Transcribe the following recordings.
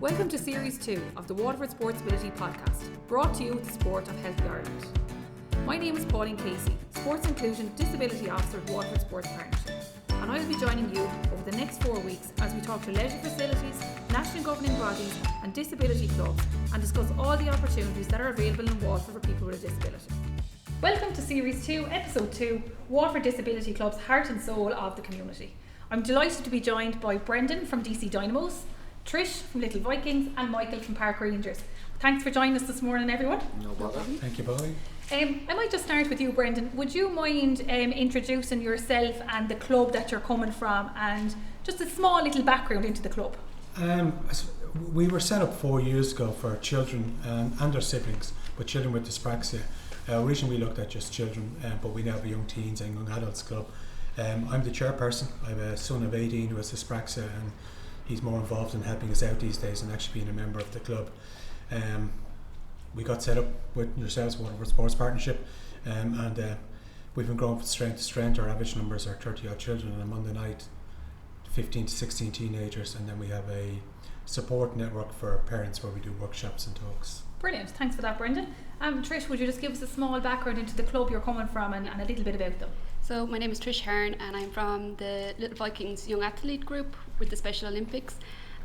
Welcome to Series 2 of the Waterford Sportsability Podcast, brought to you with the support of Healthy Ireland. My name is Pauline Casey, Sports Inclusion Disability Officer at Waterford Sports Partnership, and I will be joining you over the next 4 weeks as we talk to leisure facilities, national governing bodies and disability clubs and discuss all the opportunities that are available in Waterford for people with a disability. Welcome to Series 2, Episode 2, Waterford Disability Clubs, Heart and Soul of the Community. I'm delighted to be joined by Brendan from DC Dynamos, Trish from Little Vikings and Michael from Park Rangers. Thanks for joining us this morning, everyone. No bother. Thank you, Polly. I might just start with you, Brendan. Would you mind introducing yourself and the club that you're coming from and just a small little background into the club? We were set up 4 years ago for children and their siblings, but children with dyspraxia. Originally we looked at just children, but we now have a young teens and young adults club. I'm the chairperson. I have a son of 18 who has dyspraxia, and he's more involved in helping us out these days and actually being a member of the club. We got set up with yourselves, Waterford Sports Partnership, and we've been growing from strength to strength. Our average numbers are 30 odd children on a Monday night, 15 to 16 teenagers, and then we have a support network for parents where we do workshops and talks. Brilliant, thanks for that, Brendan. Trish, would you just give us a small background into the club you're coming from and a little bit about them? So my name is Trish Hearn and I'm from the Little Vikings Young Athlete Group with the Special Olympics,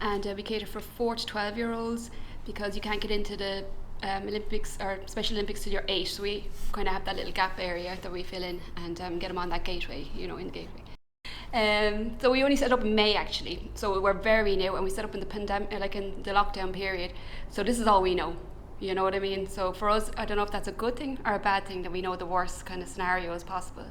and we cater for 4 to 12 year olds because you can't get into the Olympics or Special Olympics till you're 8, so we kind of have that little gap area that we fill in and get them on that gateway, in the gateway. So we only set up in May actually, so we're very new, and we set up in the pandemic, like in the lockdown period, so this is all we know. You know what I mean? So for us, I don't know if that's a good thing or a bad thing that we know the worst kind of scenario as possible,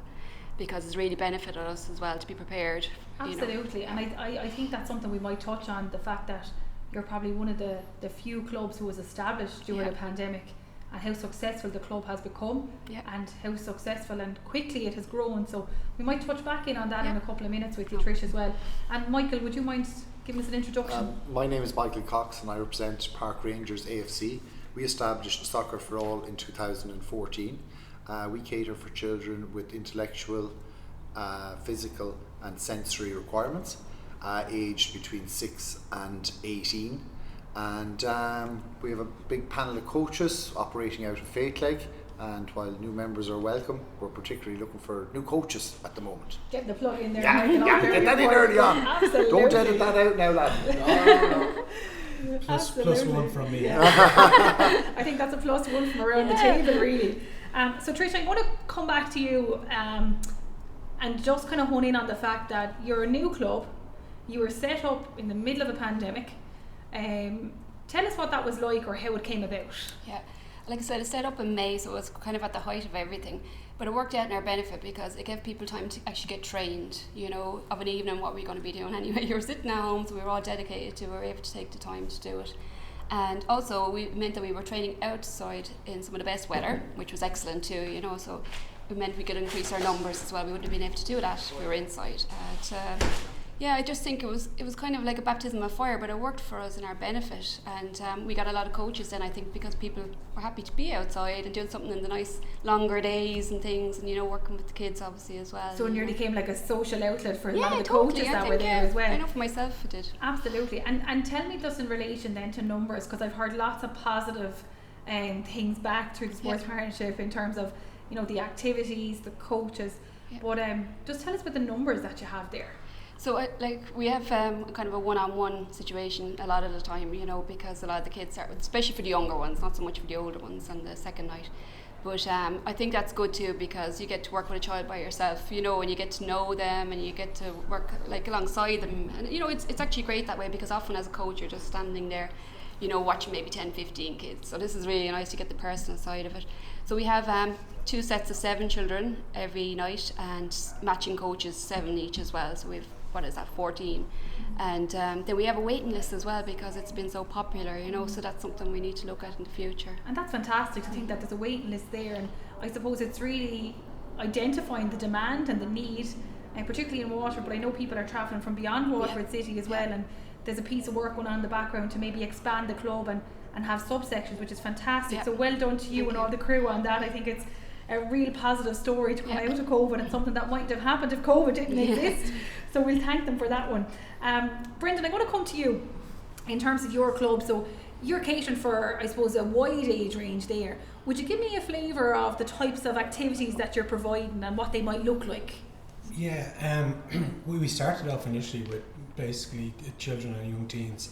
because it's really benefited us as well to be prepared. Absolutely, and I think that's something we might touch on, the fact that you're probably one of the few clubs who was established during the pandemic, and how successful the club has become, and how successful and quickly it has grown. So we might touch back in on that in a couple of minutes with you, Trish, as well. And Michael, would you mind giving us an introduction? My name is Michael Cox and I represent Park Rangers AFC. We established Soccer for All in 2014. We cater for children with intellectual, physical and sensory requirements, aged between 6 and 18. And we have a big panel of coaches operating out of Faithleg, and while new members are welcome, we're particularly looking for new coaches at the moment. Get the plug in there. Get that in early on. Absolutely. Don't edit that out now, lad. No. Plus one from me. I think that's a +1 from around the table, really. So Trish, I want to come back to you and just kind of hone in on the fact that you're a new club. You were set up in the middle of a pandemic. Tell us what that was like or how it came about. Yeah, like I said, it set up in May, so it was kind of at the height of everything. But it worked out in our benefit because it gave people time to actually get trained, of an evening what we're going to be doing anyway. You were sitting at home, so we were all dedicated to it. We were able to take the time to do it. And also, we meant that we were training outside in some of the best weather, which was excellent too, so it meant we could increase our numbers as well. We wouldn't have been able to do that if we were inside. I just think it was kind of like a baptism of fire, but it worked for us in our benefit, and we got a lot of coaches then, I think, because people were happy to be outside and doing something in the nice longer days and things, and working with the kids obviously as well. So it nearly became like a social outlet for a lot of the coaches that were there as well. I know for myself it did. Absolutely. And tell me just in relation then to numbers, because I've heard lots of positive things back through the sports partnership in terms of the activities, the coaches, but just tell us about the numbers that you have there. So we have kind of a one-on-one situation a lot of the time, because a lot of the kids are, especially for the younger ones, not so much for the older ones on the second night. But I think that's good too, because you get to work with a child by yourself, and you get to know them and you get to work alongside them. And it's actually great that way, because often as a coach you're just standing there, watching maybe 10, 15 kids. So this is really nice to get the personal side of it. So we have 2 sets of 7 children every night, and matching coaches 7 each as well. So we've 14, and then we have a waiting list as well, because it's been so popular, so that's something we need to look at in the future. And that's fantastic to think that there's a waiting list there, and I suppose it's really identifying the demand and the need, and particularly in Waterford, but I know people are travelling from beyond Waterford City as well, and there's a piece of work going on in the background to maybe expand the club and have subsections, which is fantastic. So well done to you and all the crew on that. I think it's a real positive story to come out of COVID, and something that mightn't have happened if COVID didn't exist. So we'll thank them for that one. Brendan, I'm going to come to you in terms of your club. So you're catering for, I suppose, a wide age range there. Would you give me a flavour of the types of activities that you're providing and what they might look like? Yeah, we started off initially with basically children and young teens.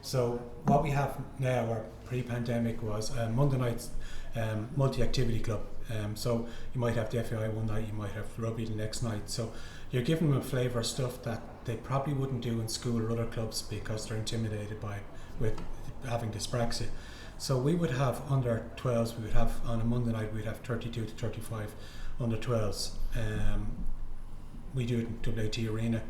So what we have now, or pre-pandemic, was Monday nights multi-activity club. So you might have the FAI one night, you might have rugby the next night. So you're giving them a flavour of stuff that they probably wouldn't do in school or other clubs because they're intimidated by it, with having dyspraxia. So we would have under 12s, we would have on a Monday night, we'd have 32 to 35 under 12s. We do it in WAT Arena,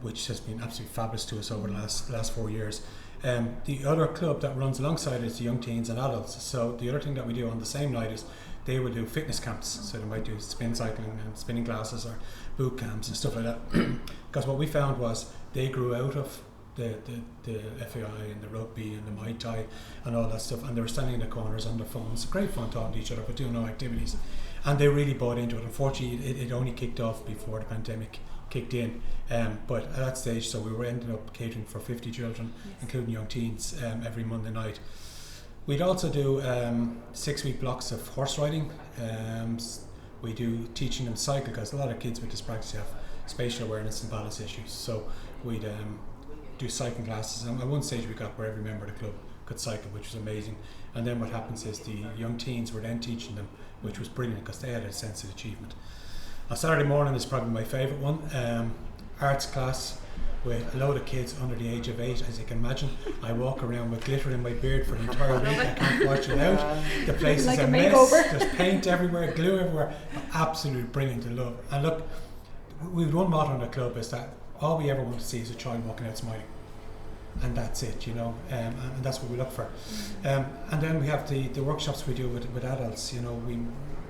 which has been absolutely fabulous to us over the last 4 years. The other club that runs alongside is the young teens and adults. So the other thing that we do on the same night is they will do fitness camps. So they might do spin cycling and spinning classes or boot camps and stuff like that. Because what we found was they grew out of the FAI and the rugby and the Muay Thai and all that stuff, and they were standing in the corners on their phones. Great fun talking to each other but doing no activities, and they really bought into it. Unfortunately, it only kicked off before the pandemic kicked in, but at that stage, so we were ending up catering for 50 children, including young teens, every Monday night. We'd also do 6-week blocks of horse riding. We do teaching them cycle, because a lot of kids with dyspraxia have spatial awareness and balance issues, so we'd do cycling classes, and at one stage we got where every member of the club could cycle, which was amazing. And then what happens is the young teens were then teaching them, which was brilliant because they had a sense of achievement. On Saturday morning is probably my favourite one, arts class with a load of kids under the age of 8. As you can imagine, I walk around with glitter in my beard for the entire week. I can't wash it out. The place like is a mess. There's paint everywhere, glue everywhere. Absolutely brilliant to love. And look, we've one motto in the club is that all we ever want to see is a child walking out smiling, and that's it, you know, and that's what we look for. And then we have the workshops we do with adults. You know,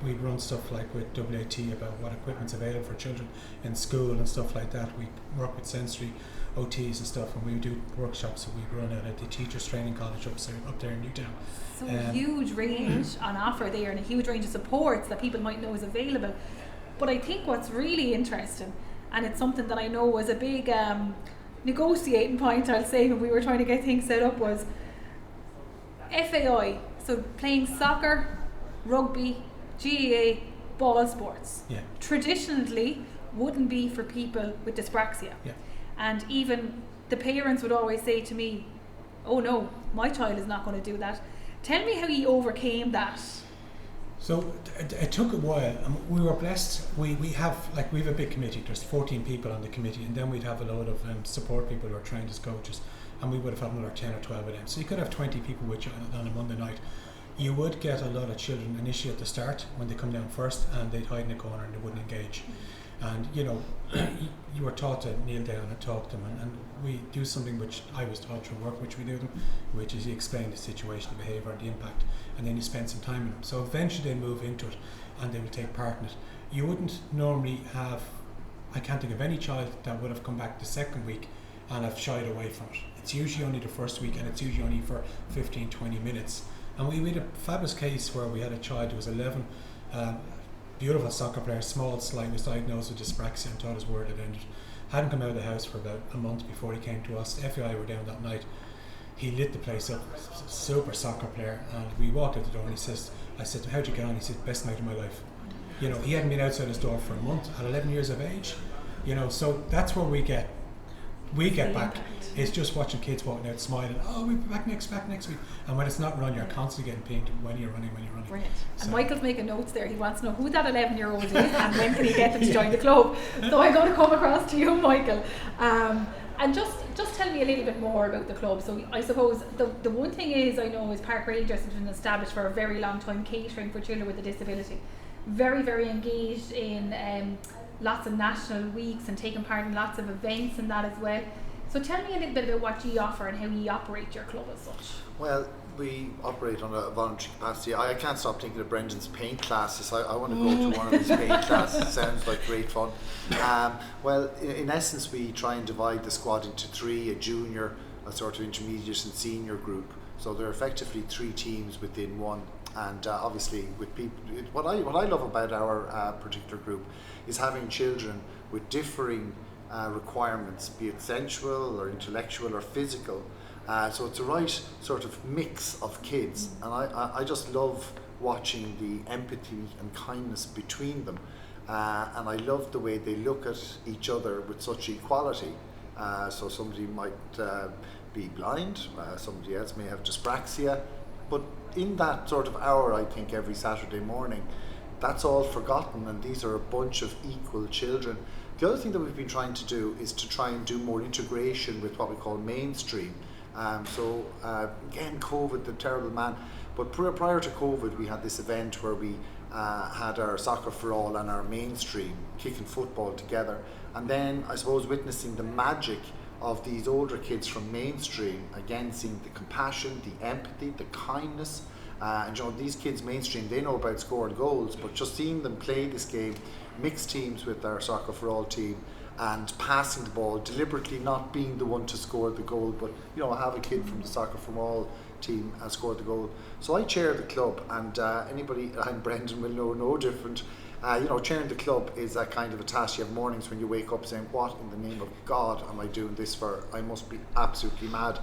we run stuff like with WAT about what equipment's available for children in school and stuff like that. We work with sensory OTs and stuff, and we do workshops that we run at the Teachers Training College up there in Newtown. So a huge range on offer there, and a huge range of supports that people might know is available. But I think what's really interesting, and it's something that I know was a big negotiating point, I'll say, when we were trying to get things set up, was FAI, so playing soccer, rugby, GAA, ball sports. Yeah. Traditionally wouldn't be for people with dyspraxia. Yeah. And even the parents would always say to me, oh no, my child is not going to do that. Tell me how you overcame that. So it took a while. We were blessed. We have a big committee. There's 14 people on the committee, and then we'd have a load of support people who are trained as coaches, and we would have had another 10 or 12 of them. So you could have 20 people with you on a Monday night. You would get a lot of children initially at the start when they come down first, and they'd hide in a corner and they wouldn't engage. And you know, you were taught to kneel down and talk to them, and we do something which I was taught through work which we do them, which is you explain the situation, the behaviour, the impact, and then you spend some time with them. So eventually they move into it and they will take part in it. You wouldn't normally have, I can't think of any child that would have come back the second week and have shied away from it. It's usually only the first week, and it's usually only for 15-20 minutes. And we had a fabulous case where we had a child who was 11, beautiful soccer player, small, slight, was diagnosed with dyspraxia and thought his word had ended. Hadn't come out of the house for about a month before he came to us. The FAI were down that night. He lit the place up, super soccer player, and we walked out the door and I said, how'd you get on? He said, best night of my life. You know, he hadn't been outside his door for a month at 11 years of age. You know, so that's where we get back. It's just watching kids walking out smiling, oh, we'll be back next week. And when it's not run, you're constantly getting pinged when you're running. Brilliant. So. And Michael's making notes there. He wants to know who that 11-year-old is and when can he get them to join the club. So I'm going to come across to you, Michael. And just tell me a little bit more about the club. So I suppose the one thing is, I know, is Park Rangers has been established for a very long time, catering for children with a disability. Very, very engaged in lots of national weeks and taking part in lots of events and that as well. So tell me a little bit about what you offer and how you operate your club as such. Well, we operate on a voluntary capacity. I can't stop thinking of Brendan's paint classes. I want to go to one of his paint classes. Sounds like great fun. Well, in essence, we try and divide the squad into three: a junior, a sort of intermediate and senior group. So they're effectively three teams within one. And obviously, with people, what I love about our particular group is having children with differing requirements, be it sensual or intellectual or physical. So it's a right sort of mix of kids, and I just love watching the empathy and kindness between them, and I love the way they look at each other with such equality. So somebody might be blind, somebody else may have dyspraxia, but in that sort of hour, I think every Saturday morning, that's all forgotten, and these are a bunch of equal children. The other thing that we've been trying to do is to try and do more integration with what we call mainstream. Again, COVID, the terrible man, but prior to COVID, we had this event where we had our soccer for all and our mainstream kicking football together, and then I suppose witnessing the magic of these older kids from mainstream, again seeing the compassion, the empathy, the kindness, and these kids mainstream, they know about scoring goals, but just seeing them play this game, mixed teams with our soccer for all team, and passing the ball, deliberately not being the one to score the goal, but have a kid from the soccer from all team score the goal. So I chair the club, and anybody, and Brendan will know no different. Chairing the club is a kind of a task. You have mornings when you wake up saying, what in the name of God am I doing this for? I must be absolutely mad.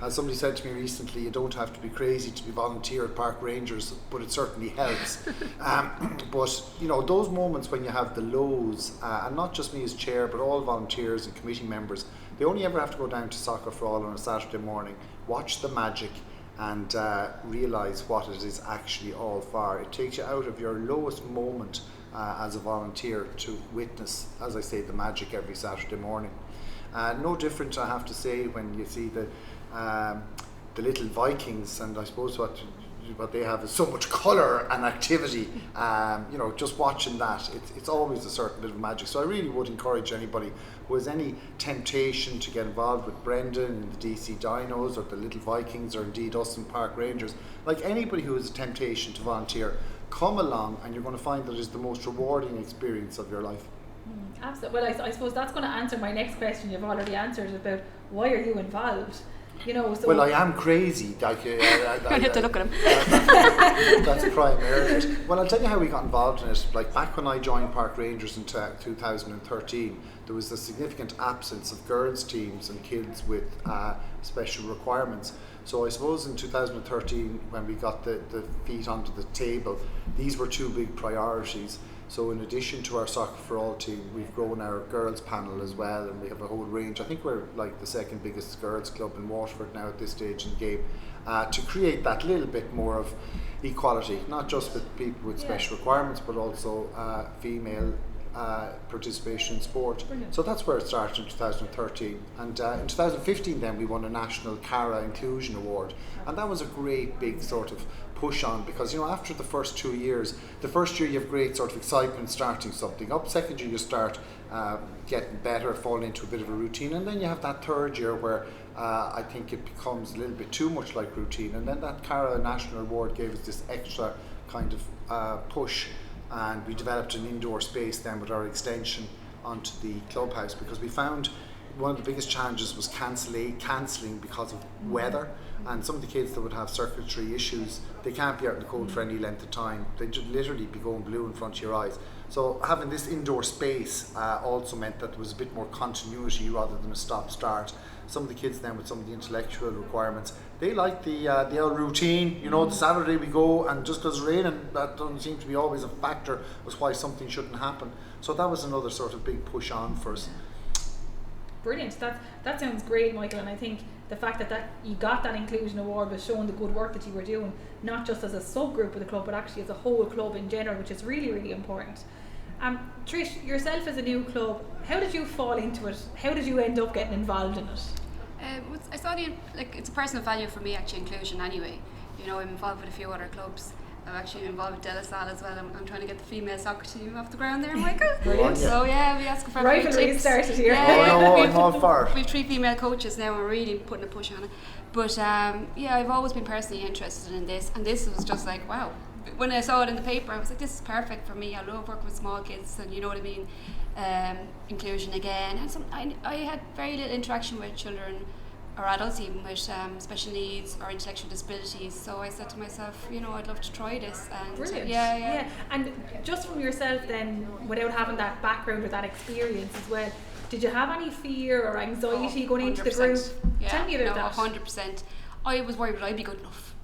As somebody said to me recently, you don't have to be crazy to be volunteer at Park Rangers, but it certainly helps. But those moments when you have the lows, and not just me as chair, but all volunteers and committee members, they only ever have to go down to Soccer for All on a Saturday morning, watch the magic, and realise what it is actually all for. It takes you out of your lowest moment as a volunteer to witness, as I say, the magic every Saturday morning. No different, I have to say, when you see the little Vikings, and I suppose what they have is so much colour and activity. Just watching that, it's always a certain bit of magic. So I really would encourage anybody who has any temptation to get involved with Brendan and the DC Dinos or the Little Vikings, or indeed us in Park Rangers, like anybody who has a temptation to volunteer, come along, and you're going to find that it's the most rewarding experience of your life. Absolutely. Well, I suppose that's going to answer my next question. You've already answered about why are you involved. Well, I am crazy. I have to look at him. That's primarily it. Well, I'll tell you how we got involved in it. Like back when I joined Park Rangers in 2013, there was a significant absence of girls' teams and kids with special requirements. So I suppose in 2013, when we got the feet onto the table, these were two big priorities. So in addition to our Soccer for All team, we've grown our girls panel as well, and we have a whole range. I think we're like the second biggest girls club in Waterford now at this stage in the game, to create that little bit more of equality, not just with people with special requirements, but also female participation in sport. Brilliant. So that's where it started in 2013, and in 2015 then we won a National Cara Inclusion Award, and that was a great big sort of push on, because after the first 2 years, the first year you have great sort of excitement starting something up, second year you start getting better, falling into a bit of a routine, and then you have that third year where I think it becomes a little bit too much like routine, and then that Cara National Award gave us this extra kind of push, and we developed an indoor space then with our extension onto the clubhouse, because we found one of the biggest challenges was cancelling because of weather, and some of the kids that would have circulatory issues, they can't be out in the cold for any length of time. They just literally be going blue in front of your eyes. So having this indoor space also meant that there was a bit more continuity rather than a stop-start. Some of the kids then with some of the intellectual requirements, they like the old routine, the Saturday we go, and just because it's raining, that doesn't seem to be always a factor as why something shouldn't happen. So that was another sort of big push on for us. Brilliant. That sounds great, Michael, and I think the fact that you got that inclusion award was showing the good work that you were doing, not just as a subgroup of the club, but actually as a whole club in general, which is really, really important. Trish, yourself as a new club, how did you fall into it? How did you end up getting involved in it? I saw it's a personal value for me, actually, inclusion anyway. I'm involved with a few other clubs. I'm actually involved with De La Salle as well. I'm trying to get the female soccer team off the ground there, Michael. Brilliant. So yeah, we ask for rivalry started here. I'm all for it. We've 3 female coaches now, and we're really putting a push on it. But I've always been personally interested in this, and this was just like, wow. When I saw it in the paper, I was like, this is perfect for me. I love working with small kids, and you know what I mean, inclusion again. And I had very little interaction with children or adults even with special needs or intellectual disabilities, so I said to myself, I'd love to try this. And brilliant. Yeah. And just from yourself then, without having that background or that experience as well, Did you have any fear or anxiety going into the 100%. group? Yeah, Tell me about that. 100%. I was worried would I be good enough,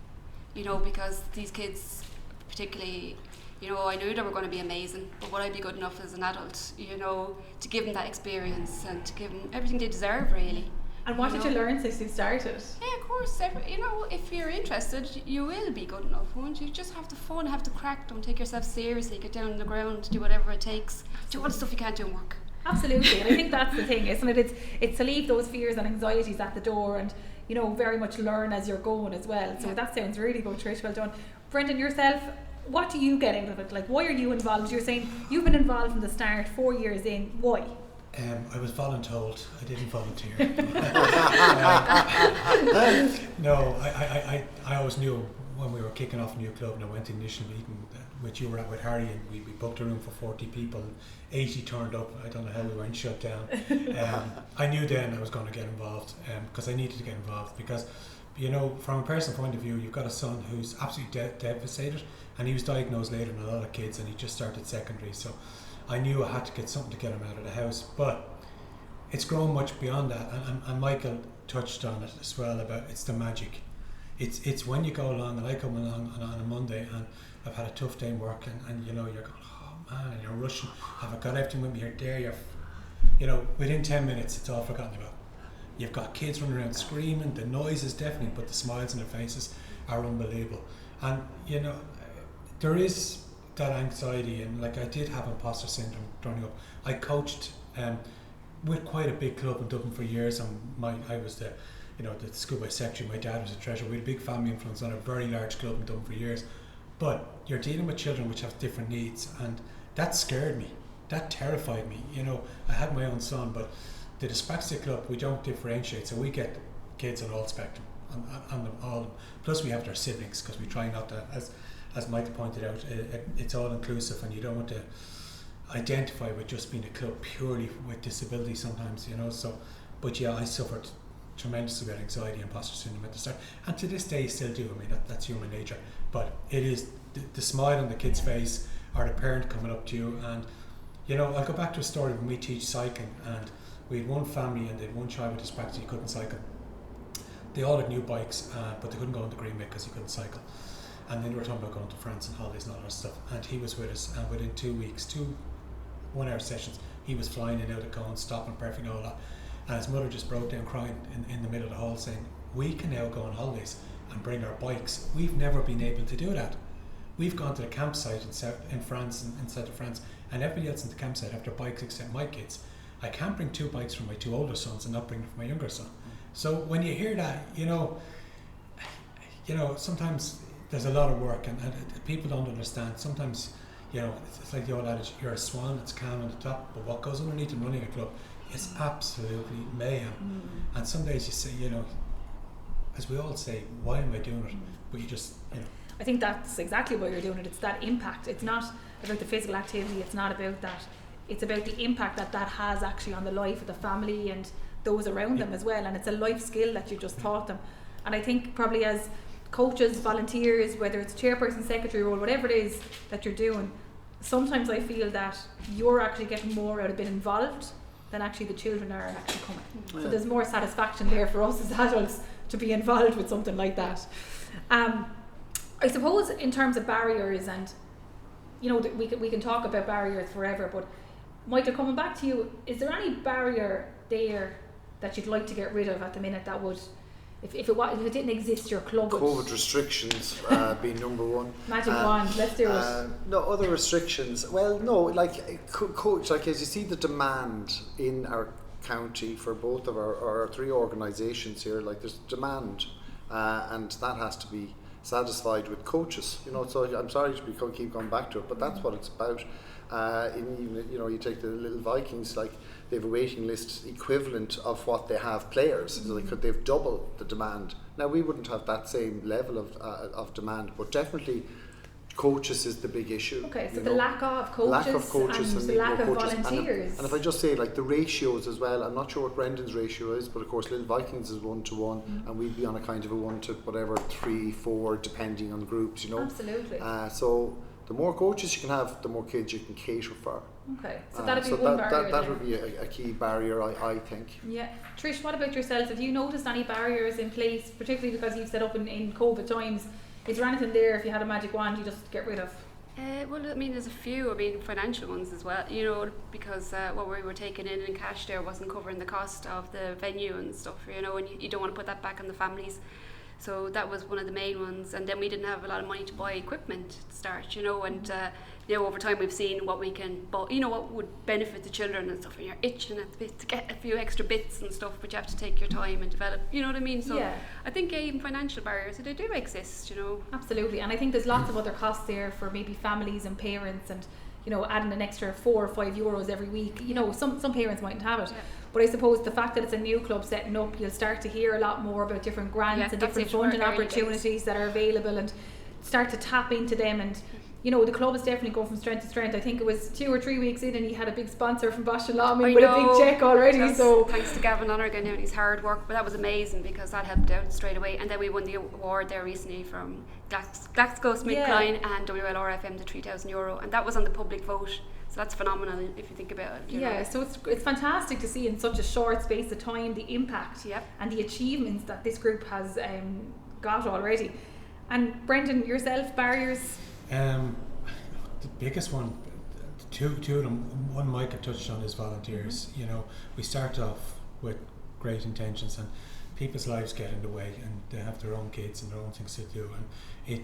because these kids, particularly, I knew they were going to be amazing, but would I be good enough as an adult, to give them that experience and to give them everything they deserve, really. And what did you learn since you started? Yeah, of course. If you're interested, you will be good enough, won't you? Just have the fun, have the crack. Don't take yourself seriously. Get down on the ground, do whatever it takes. Do all the stuff you can't do in work. Absolutely, and I think that's the thing, isn't it? It's to leave those fears and anxieties at the door, and very much learn as you're going as well. So that sounds really good, Trish. Well done, Brendan. Yourself, what do you get out of it? Like, why are you involved? You're saying you've been involved from the start, 4 years in. Why? I was voluntold. I didn't volunteer. No, I always knew when we were kicking off a new club, and I went to the initial meeting which you were at with Harry, and we booked a room for 40 people, 80 turned up. I don't know how we weren't shut down. I knew then I was going to get involved, because I needed to get involved, because from a personal point of view, you've got a son who's absolutely devastated, and he was diagnosed later than a lot of kids, and he just started secondary, so I knew I had to get something to get him out of the house. But it's grown much beyond that, and Michael touched on it as well, about it's the magic. It's when you go along, and I come along on a Monday and I've had a tough day in work, and you're going, oh man, and you're rushing, have I got everything with me, you're within 10 minutes it's all forgotten about. You've got kids running around screaming, the noise is deafening, but the smiles on their faces are unbelievable. And there is that anxiety, and like I did have imposter syndrome growing up. I coached with quite a big club in Dublin for years, and I was the schoolboy secretary, my dad was a treasurer. We had a big family influence on a very large club in Dublin for years. But you're dealing with children which have different needs, and that scared me, that terrified me. I had my own son, but the Dyspraxia Club, we don't differentiate, so we get kids on all spectrum, on them all. Plus we have their siblings, because we try not to, as Michael pointed out, it's all inclusive, and you don't want to identify with just being a club purely with disability sometimes, so. But yeah, I suffered tremendously with anxiety and imposter syndrome at the start, and to this day I still do. I mean, that's human nature, but it is the smile on the kid's face, or the parent coming up to you. And I'll go back to a story when we teach cycling, and we had one family and they had one child with dyspraxia who couldn't cycle. They all had new bikes, but they couldn't go on the Greenway because he couldn't cycle. And then we were talking about going to France and holidays and all that stuff, and he was with us, and within 2 weeks, 2 1-hour sessions, he was flying in out of cones, stopping perfect, all that. And his mother just broke down crying in the middle of the hall, saying, we can now go on holidays and bring our bikes. We've never been able to do that. We've gone to the campsite in France, in south of France, and everybody else in the campsite have their bikes except my kids. I can't bring 2 bikes from my 2 older sons and not bring them from my younger son. So when you hear that, sometimes there's a lot of work, and people don't understand. Sometimes, it's like the old adage, you're a swan that's calm on the top, but what goes underneath and running a club is absolutely mayhem. And some days you say, as we all say, why am I doing it? But you just, I think that's exactly why you're doing it. It's that impact. It's not about the physical activity. It's not about that. It's about the impact that has actually on the life of the family and those around them as well. And it's a life skill that you just taught them. And I think probably as coaches, volunteers, whether it's chairperson, secretary role, whatever it is that you're doing, sometimes I feel that you're actually getting more out of being involved than actually the children are actually coming. Yeah. So there's more satisfaction there for us as adults to be involved with something like that. I suppose in terms of barriers, and we can talk about barriers forever, but Michael, coming back to you, is there any barrier there that you'd like to get rid of at the minute that would, if it didn't exist, your club would? COVID restrictions being number one. Magic wand, let's do it. No, other restrictions. Well, no, like coach, like as you see the demand in our county for both of our 3 organisations here, like there's demand, and that has to be satisfied with coaches. So I'm sorry to keep going back to it, but that's what it's about. You take the Little Vikings, like they have a waiting list equivalent of what they have players. So they've double the demand. Now we wouldn't have that same level of demand, but definitely coaches is the big issue. Okay, so the lack of coaches and the lack of volunteers. And if I just say like the ratios as well, I'm not sure what Brendan's ratio is, but of course Little Vikings is 1-to-1, and we'd be on a kind of a 1 to whatever 3, 4, depending on groups. Absolutely. So the more coaches you can have, the more kids you can cater for. Okay, so that'd be one barrier. That would be a key barrier, I think. Yeah. Trish, what about yourself? Have you noticed any barriers in place, particularly because you've set up in COVID times? Is there anything there, if you had a magic wand, you just get rid of? Well, I mean, there's a few. I mean, financial ones as well. You know, because what we were taking in cash there wasn't covering the cost of the venue and stuff. You know, and you don't want to put that back on the families. So that was one of the main ones. And then we didn't have a lot of money to buy equipment to start. You know, and you know, over time we've seen what we can buy. You know, what would benefit the children and stuff. And you're itching at the bit to get a few extra bits and stuff, but you have to take your time and develop. You know what I mean? So yeah. I think even financial barriers, they do exist. You know. Absolutely, and I think there's lots of other costs there for maybe families and parents, and you know, adding an extra €4 or €5 every week. You know, some parents mightn't have it. Yeah. But I suppose the fact that it's a new club setting up, you'll start to hear a lot more about different grants and different funding opportunities that are available, and start to tap into them. And you know, the club is definitely going from strength to strength. I think it was 2 or 3 weeks in and he had a big sponsor from Bosch and Lawman with a big check already. So thanks to Gavin Lonergan and his hard work, but that was amazing because that helped out straight away. And then we won the award there recently from GlaxoSmithKline and WLRFM, the €3,000, and that was on the public vote. So that's phenomenal if you think about it. You know. So it's fantastic to see in such a short space of time the impact and the achievements that this group has got already. And Brendan, yourself, barriers? The biggest one, two of them, one Micah touched on, is volunteers. You know, we start off with great intentions and people's lives get in the way and they have their own kids and their own things to do, and it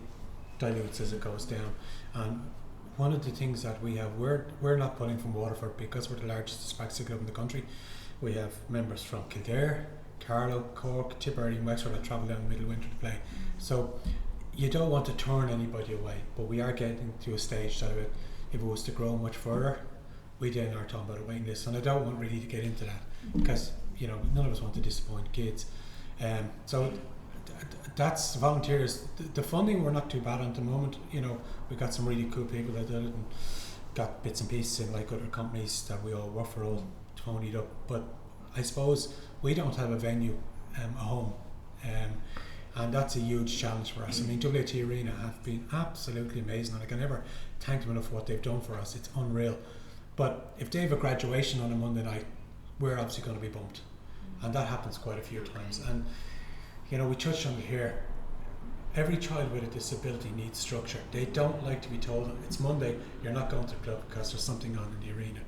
dilutes as it goes down. And one of the things that we have, we're not pulling from Waterford because we're the largest dyspraxia club in the country. We have members from Kildare, Carlow, Cork, Tipperary and Wexford that travel down in the middle of winter to play. So you don't want to turn anybody away, but we are getting to a stage that if it was to grow much further, we then are talking about a waiting list, and I don't want really to get into that because you know none of us want to disappoint kids. So that's volunteers. The funding, we're not too bad at the moment. You know, we've got some really cool people that did it and got bits and pieces in like other companies that we all work for, all ponied up. But I suppose we don't have a venue, a home. And that's a huge challenge for us. I mean, WT Arena have been absolutely amazing, and I can never thank them enough for what they've done for us. It's unreal. But if they have a graduation on a Monday night, we're obviously going to be bumped. And that happens quite a few times. And, you know, we touched on it here. Every child with a disability needs structure. They don't like to be told, it's Monday, you're not going to the club because there's something on in the arena.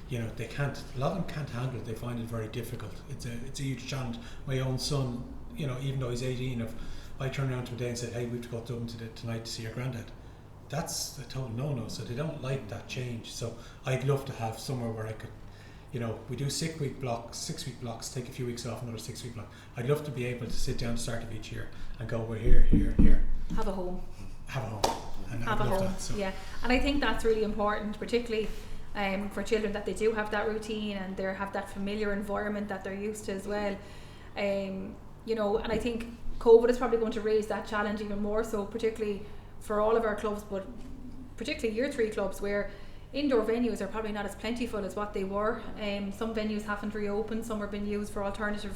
You know, they can't, a lot of them can't handle it. They find it very difficult. It's a huge challenge. My own son, you know, even though he's 18, if I turn around today and said, hey, we have to go to Dublin tonight to see your granddad, that's a total no-no. So they don't like that change. So I'd love to have somewhere where I could, you know, we do 6 week blocks, take a few weeks off, another 6 week block. I'd love to be able to sit down at the start of each year and go, we're here. Have a home. And have a home. That, so. Yeah, and I think that's really important, particularly for children, that they do have that routine and they have that familiar environment that they're used to as well. You know, and I think COVID is probably going to raise that challenge even more so, particularly for all of our clubs, but particularly Year 3 clubs where indoor venues are probably not as plentiful as what they were. Some venues haven't reopened, some are being used for alternative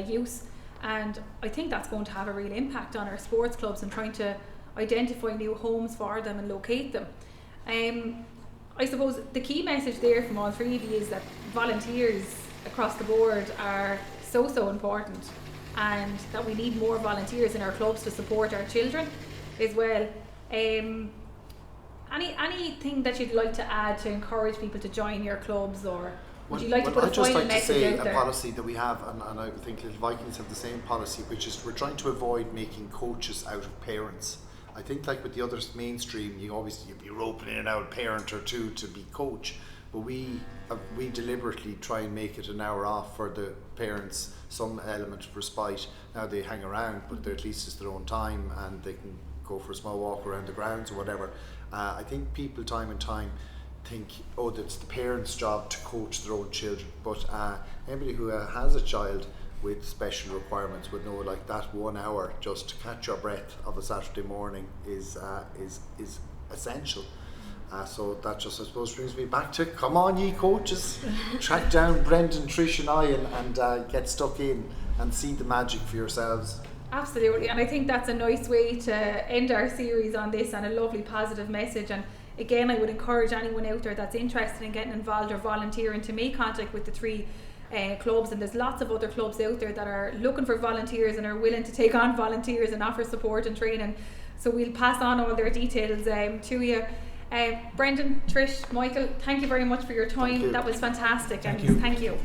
use, and I think that's going to have a real impact on our sports clubs and trying to identify new homes for them and locate them. I suppose the key message there from all three of you is that volunteers across the board are so important, and that we need more volunteers in our clubs to support our children as well. Anything that you'd like to add to encourage people to join your clubs, or would you like to put a final message out there? A policy that we have, and I think Little Vikings have the same policy, which is we're trying to avoid making coaches out of parents. I think like with the other mainstream, you're opening an out parent or two to be coach, but we deliberately try and make it an hour off for the parents, some element of respite. Now they hang around, but at least it's their own time and they can go for a small walk around the grounds or whatever. I think people time and time think, oh, that's the parents' job to coach their own children, but anybody who has a child with special requirements would know like that 1 hour just to catch your breath of a Saturday morning is essential. So that just, I suppose, brings me back to, come on ye coaches, track down Brendan, Trish and I and get stuck in and see the magic for yourselves. Absolutely, and I think that's a nice way to end our series on this, and a lovely positive message. And again, I would encourage anyone out there that's interested in getting involved or volunteering to make contact with the 3 clubs, and there's lots of other clubs out there that are looking for volunteers and are willing to take on volunteers and offer support and training. So we'll pass on all their details to you. Brendan, Trish, Michael, thank you very much for your time. That was fantastic. Thank you. Thank you.